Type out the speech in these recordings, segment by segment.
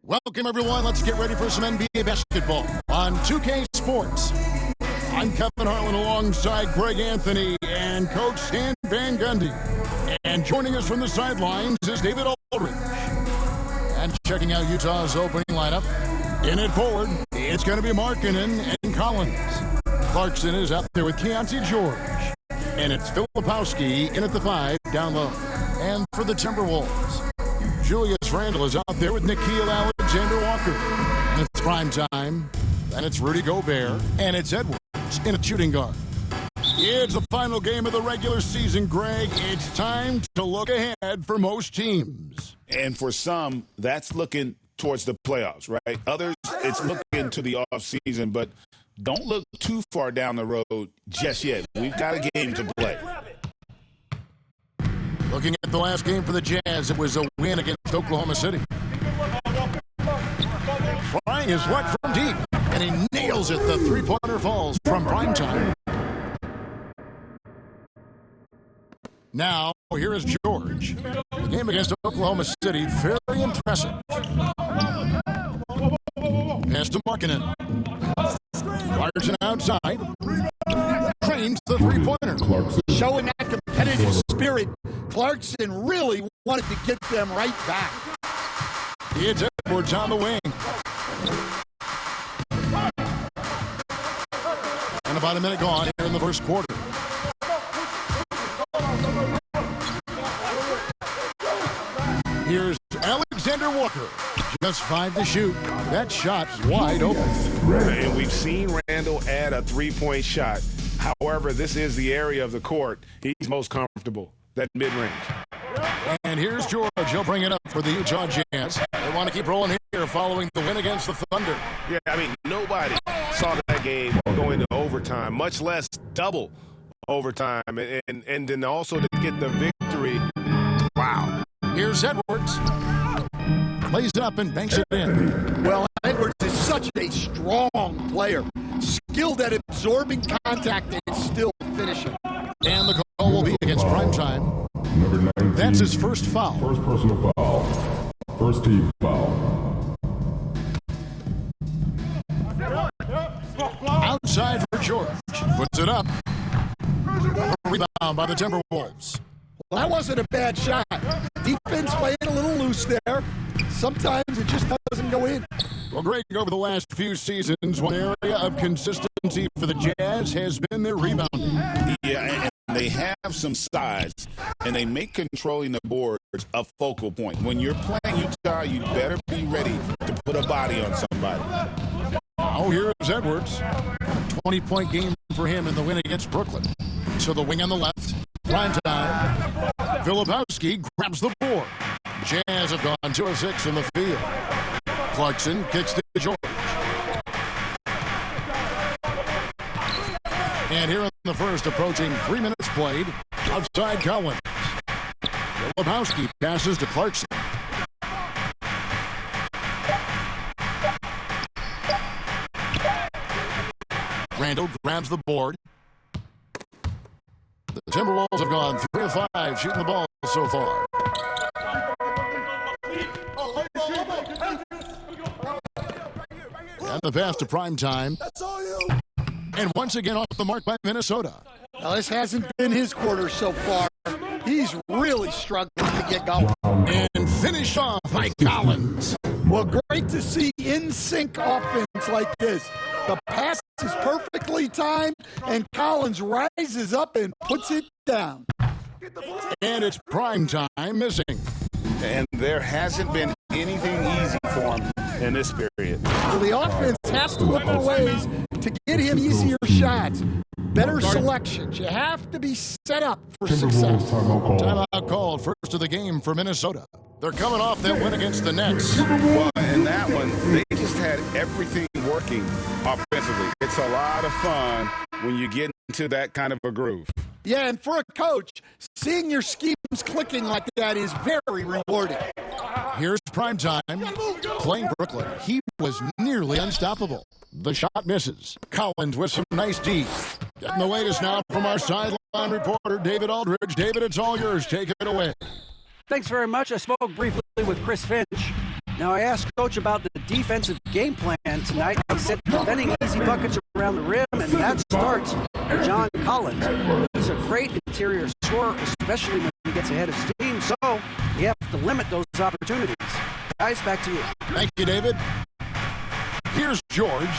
Welcome, everyone. Let's get ready for some NBA basketball on 2K Sports. I'm Kevin Harlan alongside Greg Anthony and Coach Stan Van Gundy. And joining us from the sidelines is David Aldridge. And checking out Utah's opening lineup, in it forward, it's going to be Markkanen and Collins. Clarkson is out there with Keontae George. And it's Filipowski in at the 5 down low. And for the Timberwolves, Julius Randle is out there with Nickeil Alexander-Walker. And it's prime time. And it's Rudy Gobert. And it's Edwards in a shooting guard. It's the final game of the regular season, Greg. It's time to look ahead for most teams. And for some, that's looking towards the playoffs, right? Others, it's looking to the offseason, but don't look too far down the road just yet. We've got a game to play. Looking at the last game for the Jazz, it was a win against Oklahoma City. Trying his luck from deep, and he nails it. The three-pointer falls from primetime. Now, here is George. The game against Oklahoma City, very impressive. Pass to Markkanen. Clarkson outside. Trains the three-pointer. Showing that competitive spirit, Clarkson really wanted to get them right back. It's Edwards on the wing. And about a minute gone here in the first quarter. Here's Alexander Walker. Just 5 to shoot. That shot wide open. And we've seen Randle add a three-point shot. However, this is the area of the court he's most comfortable, that mid-range. And here's George. He'll bring it up for the Utah Jazz. They want to keep rolling here following the win against the Thunder. Yeah, I mean, nobody saw that game go into overtime, much less double overtime. And then also to get the victory. Wow. Here's Edwards. Plays it up and banks it in. Well, Edwards is such a strong player. Skilled at absorbing contact and still finishing. And the call will be against primetime. Number 19. That's his first foul. First personal foul. First team foul. Outside for George. Puts it up. Rebound by the Timberwolves. Well, that wasn't a bad shot. Defense playing a little loose there. Sometimes it just doesn't go in. Well, Greg, over the last few seasons, one area of consistency for the Jazz has been their rebounding. Yeah, and they have some size, and they make controlling the boards a focal point. When you're playing Utah, you better be ready to put a body on somebody. Now here's Edwards. A 20-point game for him in the win against Brooklyn. So the wing on the left. Prime time. Filipowski grabs the board. Jazz have gone 2 of 6 in the field. Clarkson kicks to George. And here in the first, approaching 3 minutes played, outside Collins. Filipowski passes to Clarkson. Randle grabs the board. The Timberwolves have gone 3 of 5 shooting the ball so far. And the pass to primetime. That's all you. And once again off the mark by Minnesota. Now, this hasn't been his quarter so far. He's really struggling to get going. And finish off by Collins. Well, great to see in-sync offense like this. The pass is perfectly timed, and Collins rises up and puts it down. And it's primetime missing. And there hasn't been anything easy for him in this period. So the offense has to look for ways to get him easier shots, better selections. You have to be set up for success. Timeout called, first of the game for Minnesota. They're coming off that win against the Nets. Well, in that one, they just had everything working offensively. It's a lot of fun when you get into that kind of a groove. Yeah, and for a coach, seeing your schemes clicking like that is very rewarding. Here's primetime. Playing Brooklyn, he was nearly unstoppable. The shot misses. Collins with some nice D. Getting the latest now from our sideline reporter, David Aldridge. David, it's all yours. Take it away. Thanks very much. I spoke briefly with Chris Finch. Now, I asked Coach about the defensive game plan tonight. He said preventing easy buckets around the rim, and that starts with John Collins. He's a great interior scorer, especially when he gets ahead of steam, so you have to limit those opportunities. Guys, back to you. Thank you, David. Here's George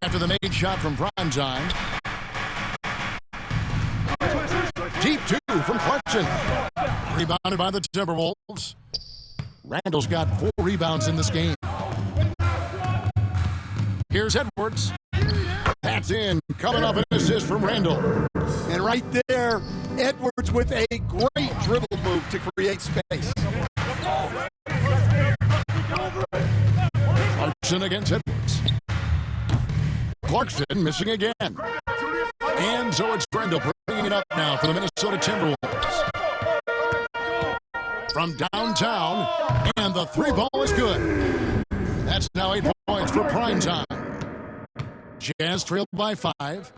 after the made shot from prime time. Deep two from Clarkson. Rebounded by the Timberwolves. Randall's got 4 rebounds in this game. Here's Edwards. That's in. Coming off an assist from Randall. And right there, Edwards with a great dribble move to create space. Clarkson against Edwards. Clarkson missing again. And so it's Randall bringing it up now for the Minnesota Timberwolves. From downtown, and the 3 ball is good. That's now 8 points for prime time. Jazz trailed by 5.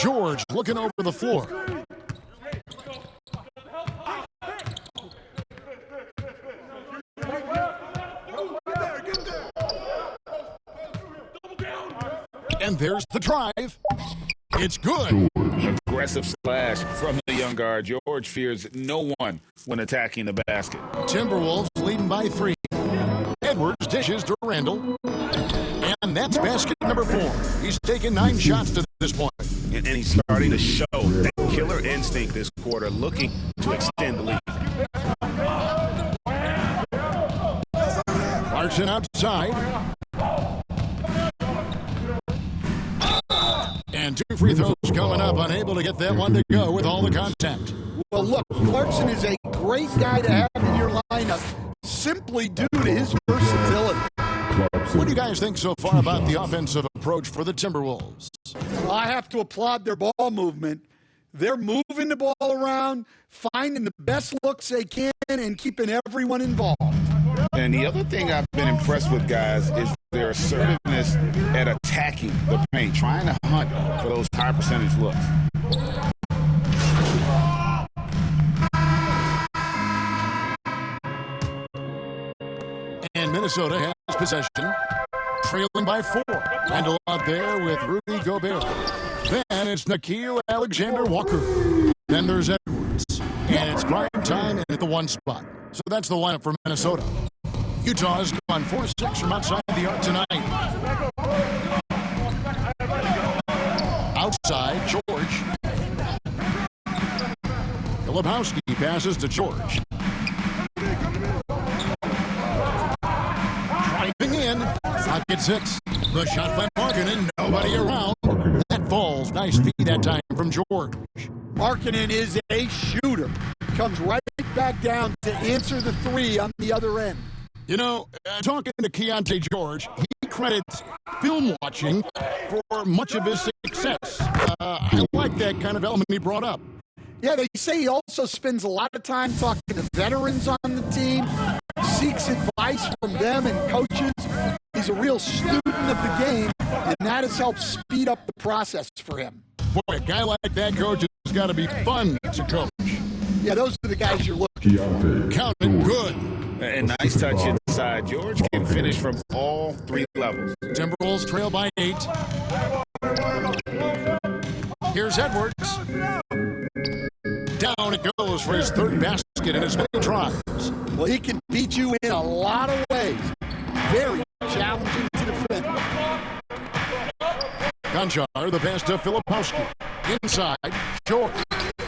George looking over the floor. And there's the drive. It's good. Aggressive slash from the young guard. George fears no one when attacking the basket. Timberwolves leading by 3. Edwards dishes to Randall. And that's basket number 4. He's taken 9 shots to this point. And he's starting to show that killer instinct this quarter, looking to extend the lead. Clarkson outside. And 2 free throws coming up, unable to get that one to go with all the contact. Well, look, Clarkson is a great guy to have in your lineup simply due to his versatility. What do you guys think so far about the offensive approach for the Timberwolves? Well, I have to applaud their ball movement. They're moving the ball around, finding the best looks they can, and keeping everyone involved. And the other thing I've been impressed with, guys, is their assertiveness at attacking the paint, trying to hunt for those high percentage looks. And Minnesota has possession, trailing by 4. Randall out there with Rudy Gobert. Then it's Nickeil Alexander-Walker. Then there's Edwards. And it's prime time at the 1 spot. So that's the lineup for Minnesota. Utah's gone 4-6 from outside the arc tonight. Outside, George. Filipowski passes to George. Driving in. Pocket 6. The shot by Markkanen. Nobody around. That falls. Nice feed that time from George. Markkanen is a shooter. Comes right back down to answer the 3 on the other end. You know, talking to Keontae George, he credits film watching for much of his success. I like that kind of element he brought up. Yeah, they say he also spends a lot of time talking to veterans on the team, seeks advice from them and coaches. He's a real student of the game, and that has helped speed up the process for him. Boy, a guy like that, coach, has got to be fun to coach. Yeah, those are the guys you're looking for. Count it good. And nice touch inside. George can finish from all 3 levels. Timberwolves trail by 8. Here's Edwards. Down it goes for his 3rd basket in as many tries. Well, he can beat you in a lot of ways. Very challenging to defend. Gonchar, the pass to Filipowski. Inside, George.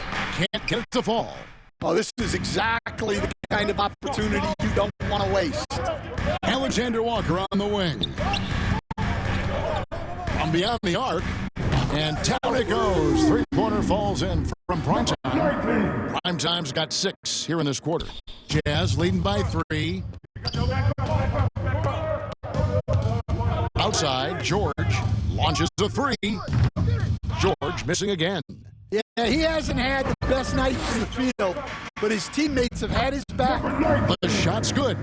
Can't get it to fall. Oh, this is exactly the kind of opportunity you don't want to waste. Alexander Walker on the wing. From beyond the arc. And down it goes. 3-pointer falls in from Primetime. Primetime's got 6 here in this quarter. Jazz leading by 3. Outside, George launches a 3. George missing again. Yeah, he hasn't had the best night in the field, but his teammates have had his back. The shot's good.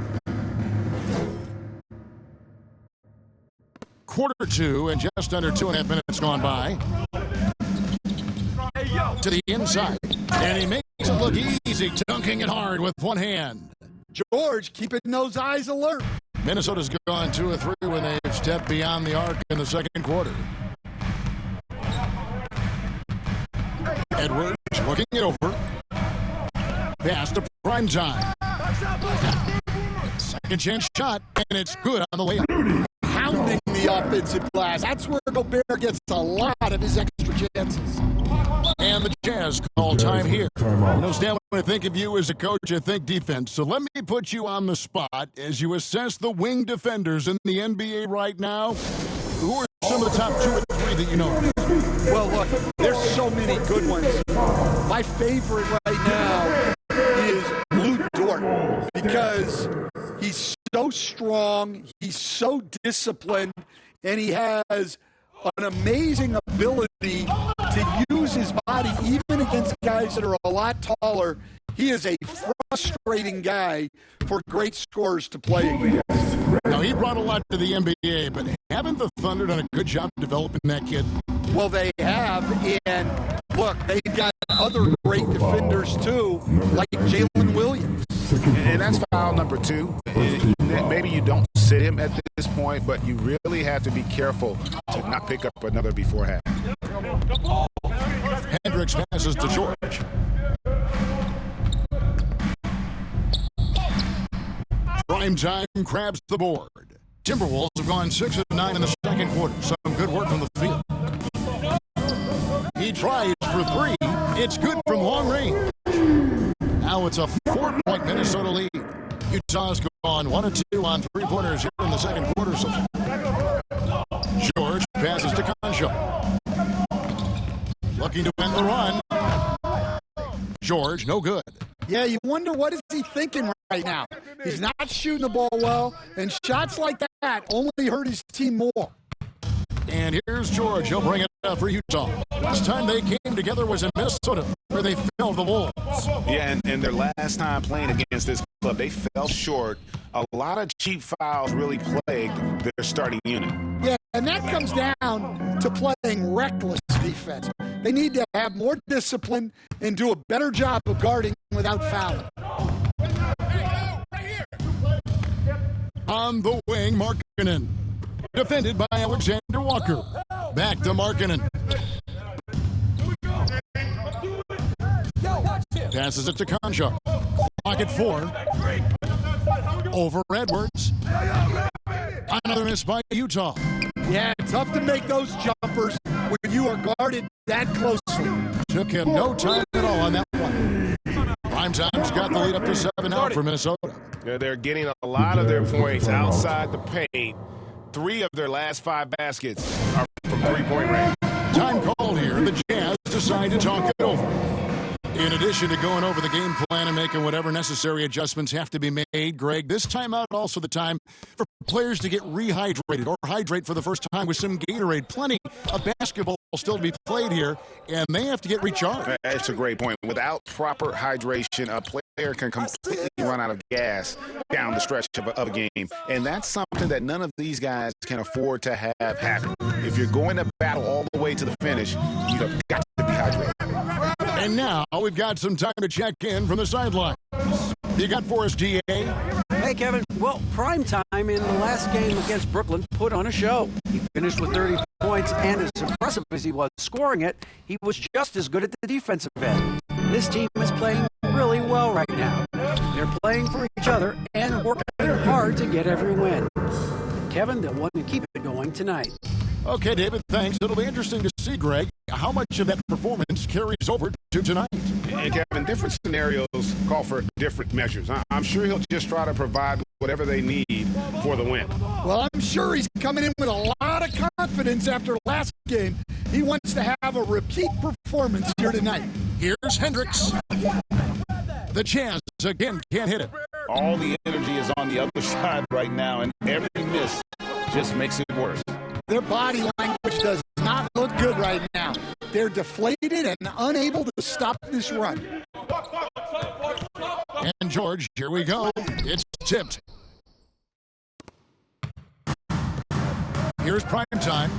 Quarter 2 and just under 2.5 minutes gone by. To the inside. And he makes it look easy, dunking it hard with one hand. George keeping those eyes alert. Minnesota's gone 2 of 3 when they've stepped beyond the arc in the second quarter. Edwards looking it over. Pass to prime time. Second chance shot, and it's good on the way up. Pounding the offensive glass. That's where Gobert gets a lot of his extra chances. And the Jazz call time here. You know, Stan, when I think of you as a coach, I think defense. So let me put you on the spot as you assess the wing defenders in the NBA right now. Who are some of the top 2 or 3 that you know? Well, look, there's so many good ones. My favorite right now is Lou Dort because he's so strong, he's so disciplined, and he has an amazing ability to use his body even against guys that are a lot taller. He is a frustrating guy for great scorers to play against. Now, he brought a lot to the NBA, but haven't the Thunder done a good job developing that kid? Well, they have, and look, they've got other great defenders too, like Jalen Williams. And that's foul number 2. Maybe you don't sit him at this point, but you really have to be careful to not pick up another before half. Hendricks passes to George. Prime time grabs the board. Timberwolves have gone 6 of 9 in the second quarter. Some good work from the field. He tries for 3. It's good from long range. Now it's a 4-point Minnesota lead. Utah's gone 1 of 2 on 3-pointers here in the second quarter. So George passes to Concho. Looking to end the run. George, no good. Yeah, you wonder what is he thinking right now. He's not shooting the ball well, and shots like that only hurt his team more. And here's George. He'll bring it up for Utah. Last time they came together was in Minnesota, where they fell the Wolves. Yeah, and their last time playing against this club, they fell short. A lot of cheap fouls really plagued their starting unit. Yeah, and that comes down to playing reckless defense. They need to have more discipline and do a better job of guarding without fouling. On the wing, Markkanen. Defended by Alexander Walker. Back to Markkanen. Passes it to Concho. Clock at 4. Over Edwards. Another miss by Utah. Yeah, tough to make those jumpers when you are guarded that closely. Took him no time at all on that one. Primetime's got the lead up to 7 out for Minnesota. Yeah, they're getting a lot of their points outside the paint. 3 of their last 5 baskets are from 3-point range. Time called here. The Jazz decide to talk it over. In addition to going over the game plan and making whatever necessary adjustments have to be made, Greg, this timeout also the time for players to get rehydrated or hydrate for the first time with some Gatorade. Plenty of basketball still to be played here, and they have to get recharged. That's a great point. Without proper hydration, a player can completely run out of gas down the stretch of a game, and that's something that none of these guys can afford to have happen. If you're going to battle all the way to the finish, you have got to be hydrated. And now we've got some time to check in from the sideline. You got for us, DA? Hey, Kevin. Well, prime time in the last game against Brooklyn put on a show. He finished with 30 points, and as impressive as he was scoring it, he was just as good at the defensive end. This team is playing really well right now. They're playing for each other and working hard to get every win. Kevin, they'll want to keep it going tonight. Okay, David, thanks. It'll be interesting to see, Greg, how much of that performance carries over to tonight. And Kevin, different scenarios call for different measures. I'm sure he'll just try to provide whatever they need for the win. Well, I'm sure he's coming in with a lot of confidence after last game. He wants to have a repeat performance here tonight. Here's Hendricks. The Jazz again can't hit it. All the energy is on the other side right now, and every miss just makes it worse. Their body language does not look good right now. They're deflated and unable to stop this run. And George, here we go. It's tipped. Here's prime time.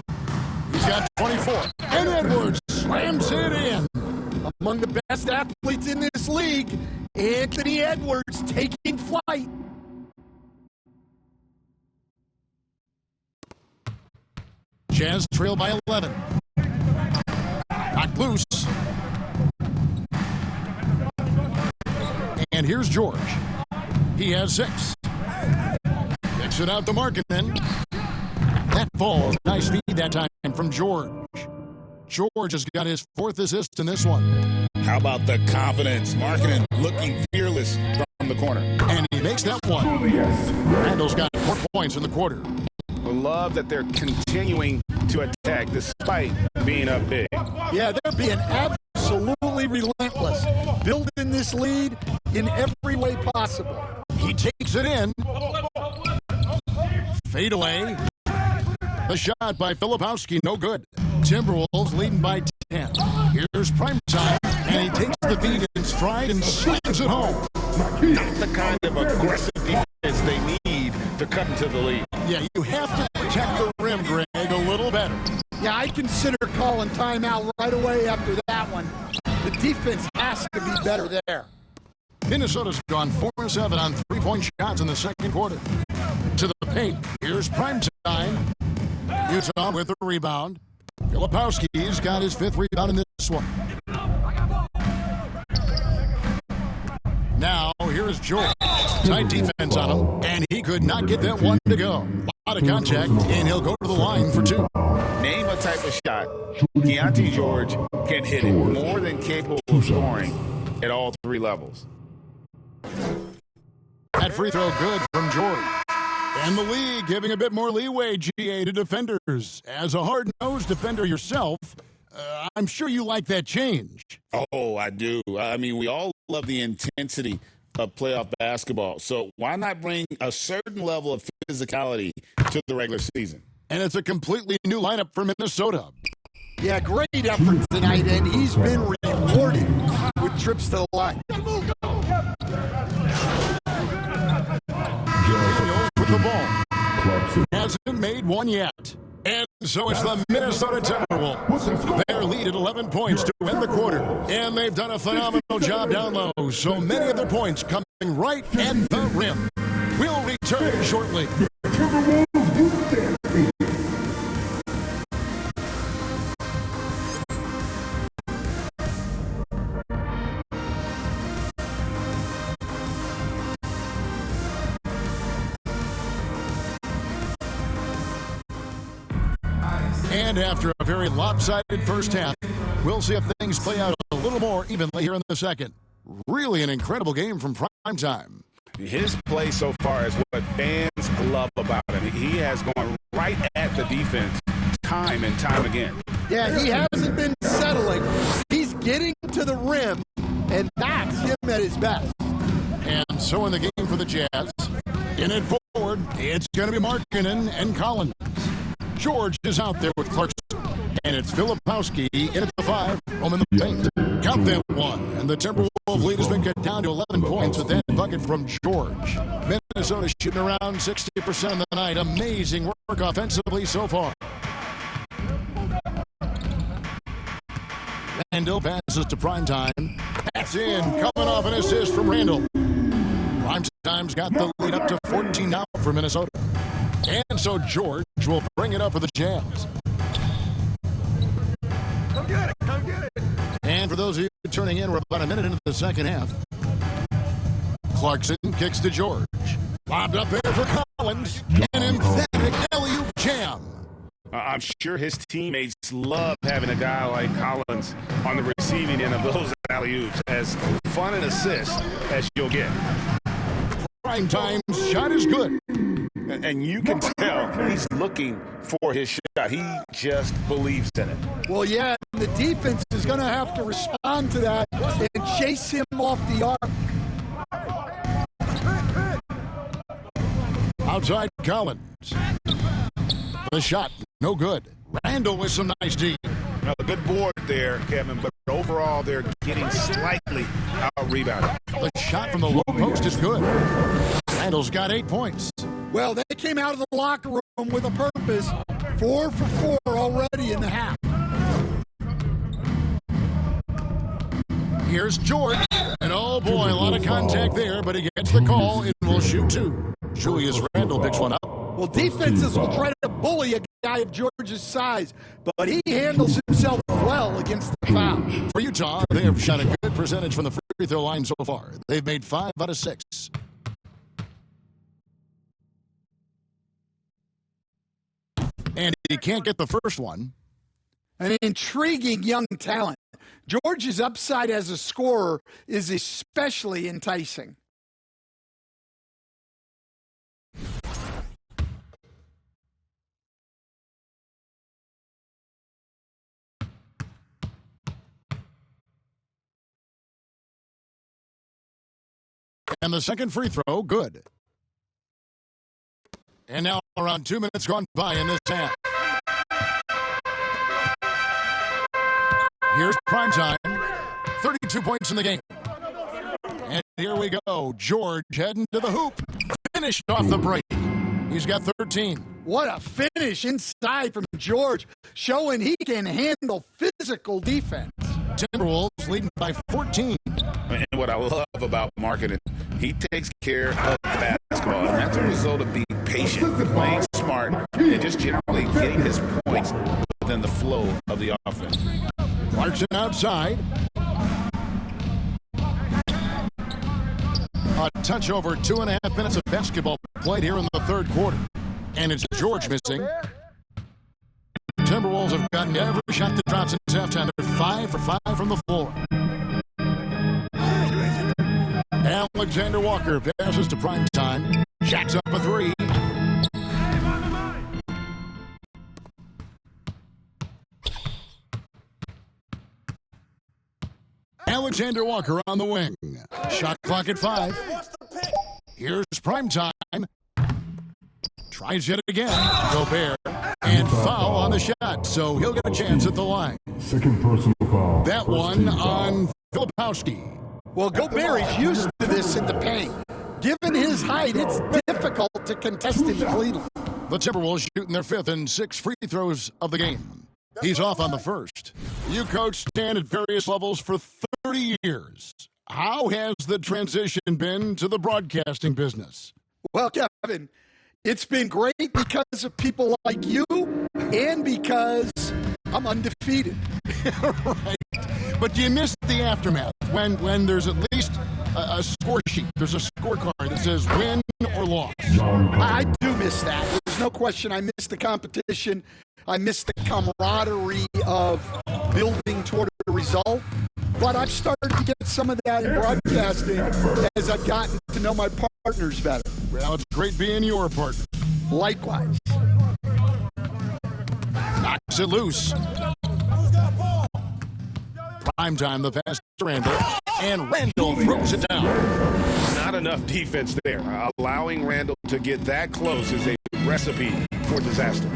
He's got 24. And Edwards slams it in. among the best athletes in this league, Anthony Edwards taking flight. Jazz trail by 11. Knocked loose. And here's George. He has 6. Kicks it out to Markkanen. That falls. Nice feed that time from George. George has got his 4th assist in this one. How about the confidence? Markkanen looking fearless from the corner. And he makes that one. Randall's got 4 points in the quarter. I love that they're continuing to attack despite being up big. Yeah, they're being absolutely relentless, building this lead in every way possible. He takes it in. Fade away. The shot by Filipowski, no good. Timberwolves leading by 10. Here's prime time, and he takes the feed in stride and slams it home. Not the kind of aggressive defense they need to cut into the lead. Yeah, you have to protect the rim, Greg, a little better. Yeah, I consider calling timeout right away after that one. The defense has to be better there. Minnesota's gone 4-7 on 3-point shots in the second quarter. To the paint, here's prime time. Utah with the rebound. Filipowski's got his 5th rebound in this one. Now, here's George. Tight defense on him, and he could not get that one to go. A lot of contact, and he'll go to the line for 2. Name a type of shot Keontae George can hit it, more than capable of scoring at all 3 levels. That free throw good from George. And the league giving a bit more leeway, GA, to defenders. As a hard-nosed defender yourself, I'm sure you like that change. Oh, I do. I mean, we all love the intensity of playoff basketball. So why not bring a certain level of physicality to the regular season? And it's a completely new lineup for Minnesota. Yeah, great effort tonight, and he's been rewarded with trips to the line. With the ball. Hasn't made one yet. And so it's the Minnesota Timberwolves. Their lead at 11 points to win the quarter. And they've done a phenomenal job down low. So many of their points coming right at the rim. We'll return shortly. And after a very lopsided first half, we'll see if things play out a little more evenly here in the second. Really an incredible game from prime time. His play so far is what fans love about him. He has gone right at the defense time and time again. Yeah, he hasn't been settling. He's getting to the rim, and that's him at his best. And so in the game for the Jazz, in it forward, it's going to be Markkanen and Collins. George is out there with Clarkson. And it's Filipowski in at the 5, home in the paint. Count them 1. And the Timberwolves lead has been cut down to 11 points with that bucket from George. Minnesota shooting around 60% of the night. Amazing work offensively so far. Randall passes to Primetime. That's in. Coming off an assist from Randall. Primetime's got the lead up to 14 now for Minnesota. And so George will bring it up for the Jazz. Come get it, come get it. And for those of you turning in, we're about a minute into the second half. Clarkson kicks to George. Lobbed up there for Collins. An emphatic alley-oop jam. I'm sure his teammates love having a guy like Collins on the receiving end of those alley-oops. As fun an assist as you'll get. Primetime's shot is good. And you can tell he's looking for his shot. He just believes in it. Well, yeah, the defense is going to have to respond to that and chase him off the arc. Outside Collins. The shot, no good. Randall with some nice D. Now, a good board there, Kevin, but overall they're getting slightly out-rebounded. The shot from the low post is good. Randall's got 8 points. Well, they came out of the locker room with a purpose. 4 for 4 already in the half. Here's George. And oh boy, a lot of contact there, but he gets the call and will shoot two. Julius Randle picks one up. Well, defenses will try to bully a guy of George's size, but he handles himself well against the foul. For Utah, they have shot a good percentage from the free throw line so far. They've made 5 out of 6. And he can't get the first one. An intriguing young talent. George's upside as a scorer is especially enticing. And the second free throw, good. And now around 2 minutes gone by in this half. Here's prime time. 32 points in the game. And here we go. George heading to the hoop. Finished off the break. He's got 13. What a finish inside from George, showing he can handle physical defense. Timberwolves leading by 14. And what I love about marketing, he takes care of basketball. And that's a result of being patient, playing smart, and just generally getting his points within the flow of the offense. Clarkson outside. A touch over 2.5 minutes of basketball played here in the third quarter. And it's George missing. Timberwolves have gotten every shot that drops since halftime. They're 5 for 5 from the floor. Alexander Walker passes to prime time. Jacks up a three. Alexander Walker on the wing. Shot clock at 5. Here's prime time. Tries it again. Gobert. And foul on the shot, so he'll get a chance at the line. Second personal foul. That one on Filipowski. Well, Gobert is used to this in the paint. Given his height, it's difficult to contest him cleanly. The Timberwolves shooting their 5th and 6th free throws of the game. He's off on the first. You coached Stan at various levels for 30 years. How has the transition been to the broadcasting business? Well, Kevin, it's been great because of people like you and because I'm undefeated. Right. But do you miss the aftermath when there's at least a score sheet? There's a scorecard that says win or loss. I do miss that. There's no question I miss the competition. I miss the camaraderie of building toward a result. But I've started to get some of that in broadcasting as I've gotten to know my partners better. Well, it's great being your partner. Likewise. Knocks it loose. Prime time, the pass to Randle. And Randle throws it down. Not enough defense there. Allowing Randle to get that close is a recipe for disaster.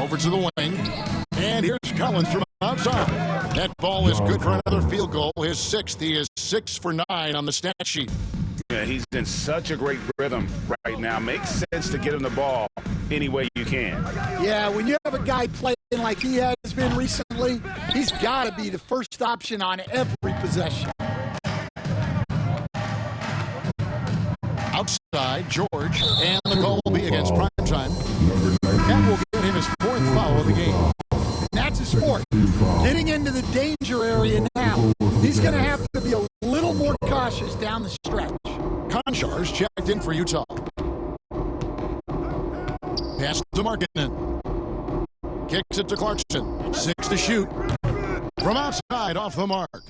Over to the wing. And here's Collins from outside. That ball is good for another field goal. His 6th. He is 6 for 9 on the stat sheet. Yeah, he's in such a great rhythm right now. Makes sense to get him the ball any way you can. Yeah, when you have a guy playing like he has been recently, he's got to be the first option on every possession. Outside, George, and the goal will be against prime time. That will get him his 4th foul of the game. That's his 4th. Getting into the danger area now. He's going to have to be a little more cautious down the stretch. Konchar's checked in for Utah. Pass to Markkanen. Kicks it to Clarkson. 6 to shoot. From outside, off the mark.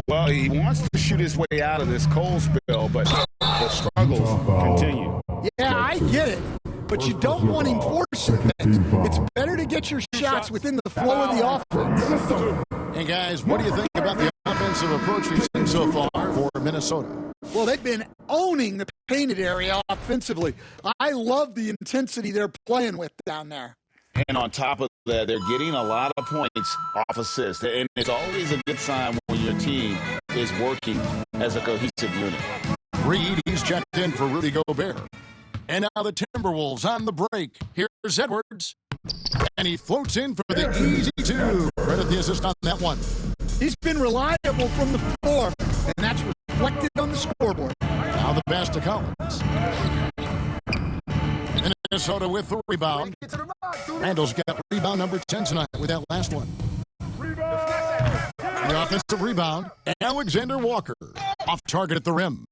Well, he wants to shoot his way out of this cold spell, but the struggles continue. Yeah, I get it. But you don't want him forcing things. It's better to get your shots within the flow of the offense. Hey, guys, what do you think about the offensive approach we've seen so far for Minnesota? Well, they've been owning the painted area offensively. I love the intensity they're playing with down there. And on top of that, they're getting a lot of points off assists. And it's always a good sign when your team is working as a cohesive unit. Reed, he's checked in for Rudy Gobert. And now the Timberwolves on the break. Here's Edwards. And he floats in for the easy 2. Credit the assist on that one. He's been reliable from the floor, and that's reflected on the scoreboard. Now the pass to Collins. Minnesota with the rebound. Randall's got rebound number 10 tonight with that last one. The offensive rebound, Alexander Walker. Off target at the rim.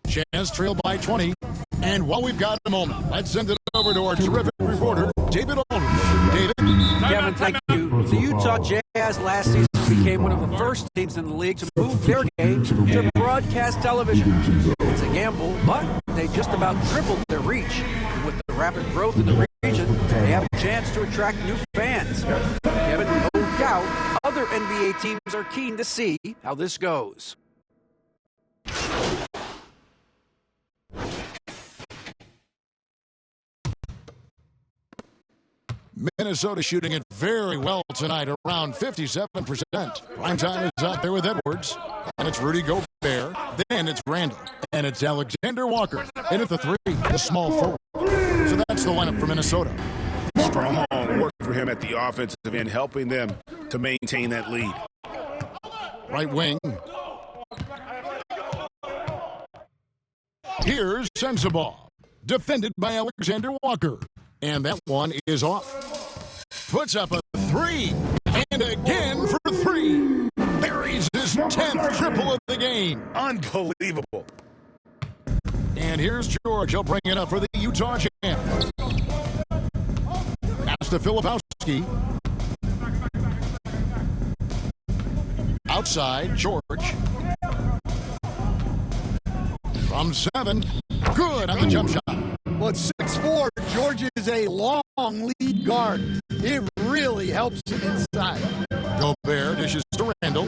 Jazz trail by 20. And while we've got a moment, let's send it over to our terrific reporter, David Aldridge. David? Kevin, thank you. The Utah Jazz last season became one of the first teams in the league to move their game to broadcast television. It's a gamble, but they just about tripled their reach. With the rapid growth in the region, they have a chance to attract new fans. Kevin, no doubt, other NBA teams are keen to see how this goes. Minnesota shooting it very well tonight, around 57%. Primetime is out there with Edwards, and it's Rudy Gobert. Then it's Randall, and it's Alexander Walker. And at the three, the small forward. So that's the lineup for Minnesota. Strong work for him at the offensive end, helping them to maintain that lead. Right wing. Here's Sensabaugh, defended by Alexander Walker. And that one is off. Puts up a three. And again for three. Buries his 10th triple of the game. Unbelievable. And here's George. He'll bring it up for the Utah Jazz. Pass to Filipowski. Outside, George. From 7. Good on the jump shot. Well, it's 6'4". George is a long lead guard. It really helps him inside. Gobert dishes to Randall.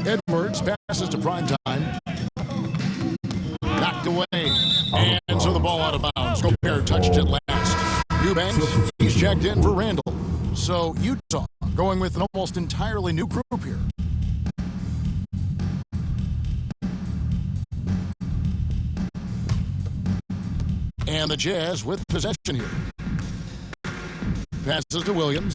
Edwards passes to Primetime. Knocked away. And so the ball out of bounds. Gobert touched it last. Eubanks, he's checked in for Randall. So Utah going with an almost entirely new group here. And the Jazz with possession here. Passes to Williams.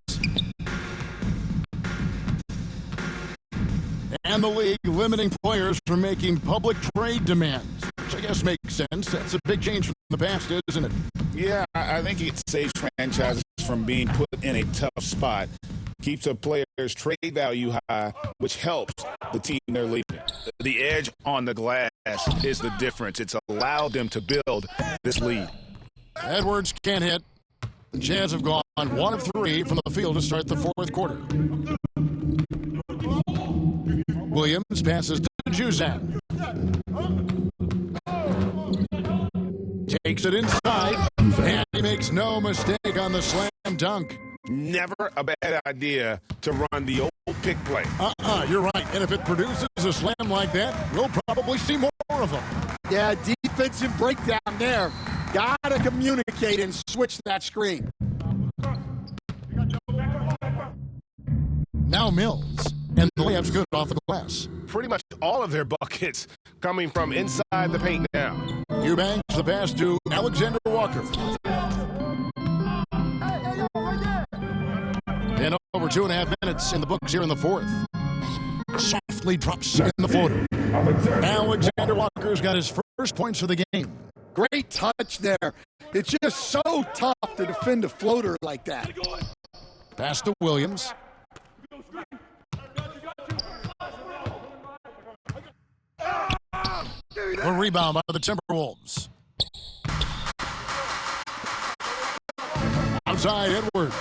And the league limiting players from making public trade demands, which I guess makes sense. That's a big change from the past, isn't it? Yeah, I think it saves franchises from being put in a tough spot. Keeps a player's trade value high, which helps the team they're leading. The edge on the glass is the difference. It's allowed them to build this lead. Edwards can't hit. The Jazz have gone 1 of 3 from the field to start the fourth quarter. Williams passes to Juzan. Takes it inside, and he makes no mistake on the slam dunk. Never a bad idea to run the old pick play. You're right. And if it produces a slam like that, we'll probably see more of them. Yeah, defensive breakdown there. Gotta communicate and switch that screen. Now Mills, and the layup's good off the glass. Pretty much all of their buckets coming from inside the paint now. Eubanks, the pass to Alexander Walker. And over 2.5 minutes in the books here in the fourth. Softly drops in the floater. Alexander Walker's got his first points of the game. Great touch there. It's just so tough to defend a floater like that. Pass to Williams. A rebound by the Timberwolves. Outside Edwards.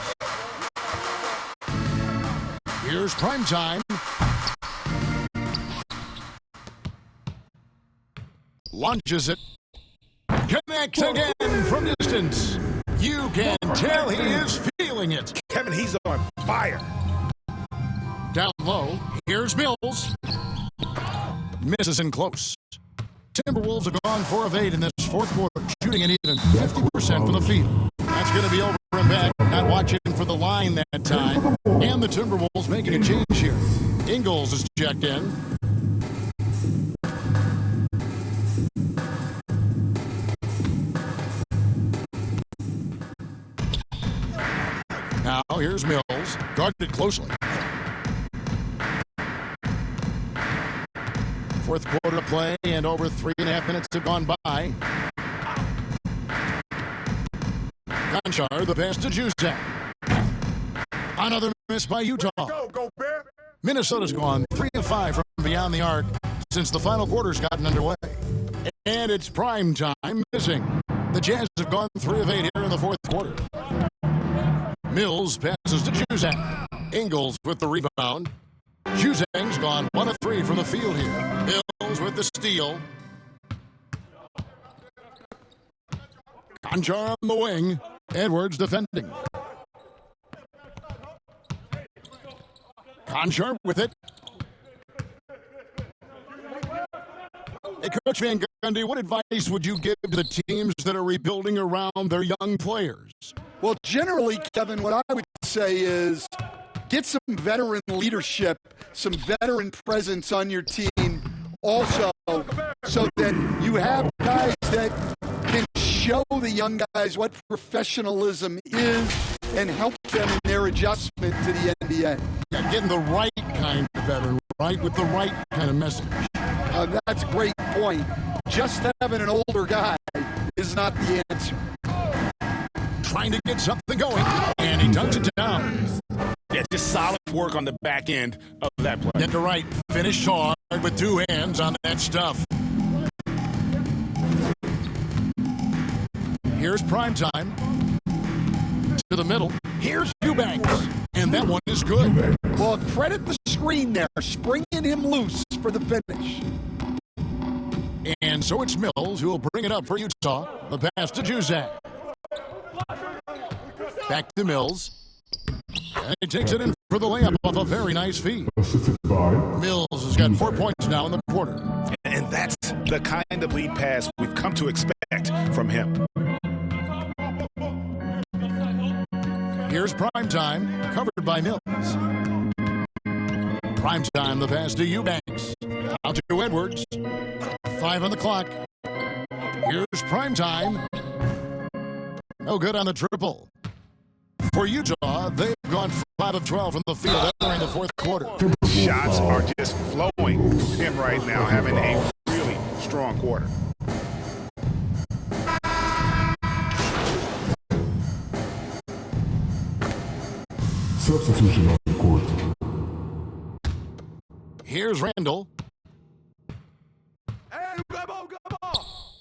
Here's Primetime. Launches it. Connects again from distance. You can tell he is feeling it. Kevin, he's on fire. Down low, here's Mills. Misses in close. Timberwolves have gone 4 of 8 in this fourth quarter, shooting an even 50% from the field. That's going to be over and back. Not watching for the line that time. And the Timberwolves making a change here. Ingles is checked in. Now here's Mills. guarded closely. Fourth quarter play, and over 3.5 minutes have gone by. Conchar, the pass to Juzak. Another miss by Utah. Minnesota's gone 3 of 5 from beyond the arc since the final quarter's gotten underway. And it's prime time missing. The Jazz have gone 3 of 8 here in the fourth quarter. Mills passes to Juzak. Ingles with the rebound. Juzang's gone 1 of 3 from the field here. Mills with the steal. Conchar on the wing. Edwards defending. Conchar with it. Hey, Coach Van Gundy, what advice would you give to the teams that are rebuilding around their young players? Well, generally, Kevin, what I would say is get some veteran leadership, some veteran presence on your team also, so that you have guys that can show the young guys what professionalism is and help them in their adjustment to the NBA. Yeah, getting the right kind of veteran, right, with the right kind of message. That's a great point. Just having an older guy is not the answer. Trying to get something going, and he dunks it down. Yeah, just solid work on the back end of that play. Get the right, finish hard with 2 hands on that stuff. Here's primetime. To the middle. Here's Eubanks. And that one is good. Well, credit the screen there, springing him loose for the finish. And so it's Mills who will bring it up for Utah. The pass to Juzak. Back to Mills. And he takes it in for the layup off a very nice feed. Mills has got 4 points now in the quarter. And that's the kind of lead pass we've come to expect from him. Here's primetime, covered by Mills. Primetime, the pass to Eubanks. Out to Edwards. 5 on the clock. Here's primetime. No good on the triple. For Utah, they've gone 5 of 12 from the field during the fourth quarter. Shots are just flowing from him right now, having a really strong quarter. Substitution on the court. Here's Randall.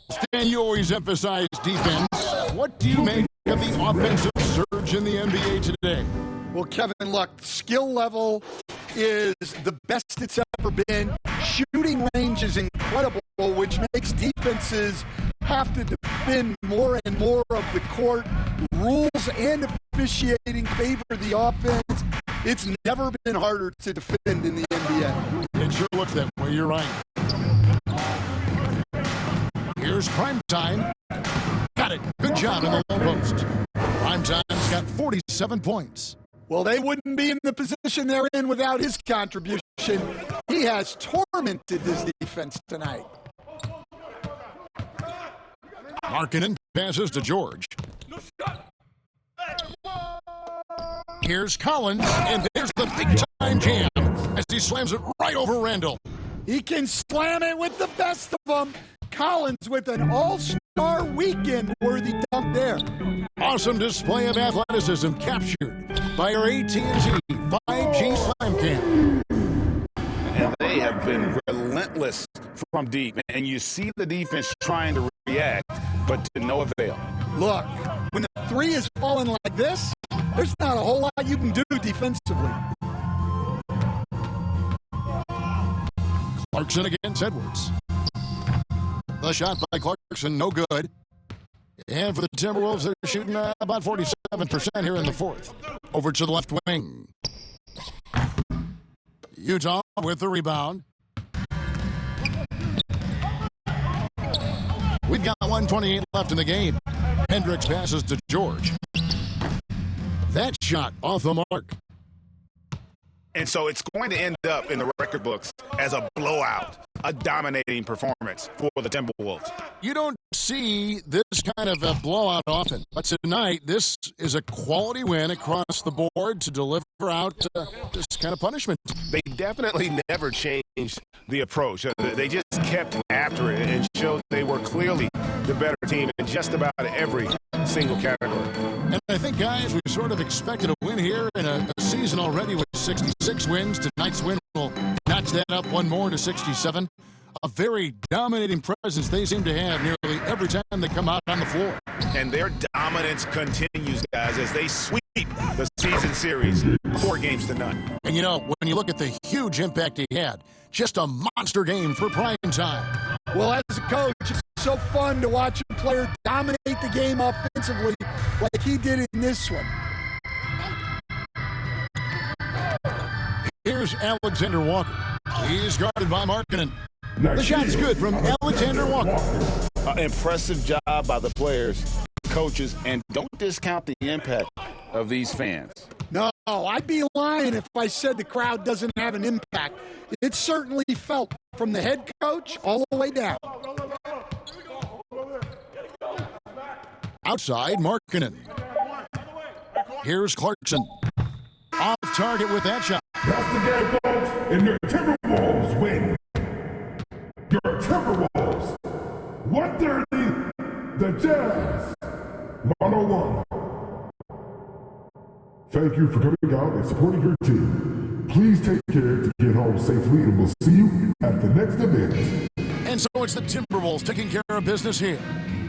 Stan, you always emphasize defense. What do you make of the offensive surge in the NBA today? Well, Kevin, look, skill level is the best it's ever been. Shooting range is incredible, which makes defenses have to defend more and more of the court. Rules and officiating favor the offense. It's never been harder to defend in the NBA. It sure looks that way. You're right. Here's primetime. Got it. Good job in the low post. Primetime's got 47 points. Well, they wouldn't be in the position they're in without his contribution. He has tormented this defense tonight. Markkanen passes to George. Here's Collins, and there's the big-time jam as he slams it right over Randall. He can slam it with the best of them. Collins with an all-star weekend-worthy dunk there. Awesome display of athleticism captured by our AT&T 5G Slam Cam. And they have been relentless from deep. And you see the defense trying to react, but to no avail. Look, when the three is falling like this, there's not a whole lot you can do defensively. Clarkson against Edwards. The shot by Clarkson, no good. And for the Timberwolves, they're shooting about 47% here in the fourth. Over to the left wing. Utah with the rebound. We've got 1:28 left in the game. Hendricks passes to George. That shot off the mark. And so it's going to end up in the record books as a blowout, a dominating performance for the Timberwolves. You don't see this kind of a blowout often, but tonight this is a quality win across the board to deliver out this kind of punishment. They definitely never changed the approach. They just kept after it and showed they were clearly the better team in just about every single category. And I think, guys, we sort of expected a win here in a season already with 66 wins. Tonight's win will notch that up one more to 67. A very dominating presence they seem to have nearly every time they come out on the floor. And their dominance continues, guys, as they sweep the season series 4 games to none. And, you know, when you look at the huge impact he had, just a monster game for prime time. Well, as a coach, it's so fun to watch a player dominate the game offensively like he did in this one. Here's Alexander Walker. He's guarded by Markkanen. The shot's good from Alexander Walker. Impressive job by the players, coaches, and don't discount the impact of these fans. No, I'd be lying if I said the crowd doesn't have an impact. It certainly felt from the head coach all the way down. Outside, Markkanen. Here's Clarkson. Off target with that shot. That's the game, folks, and your Timberwolves win. Your Timberwolves 130, the Jazz 101. Thank you for coming out and supporting your team. Please take care to get home safely, and we'll see you at the next event. And so it's the Timberwolves taking care of business here.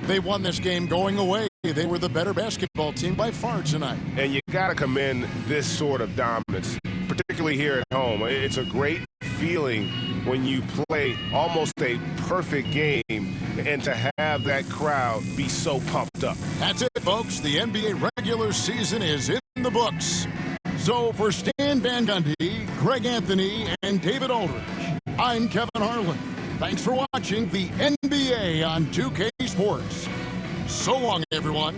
They won this game going away. They were the better basketball team by far tonight. And you got to commend this sort of dominance, particularly here at home. It's a great feeling when you play almost a perfect game and to have that crowd be so pumped up. That's it, folks. The NBA regular season is in the books. So for Stan Van Gundy, Greg Anthony, and David Aldridge, I'm Kevin Harlan. Thanks for watching the NBA on 2K Sports. So long, everyone.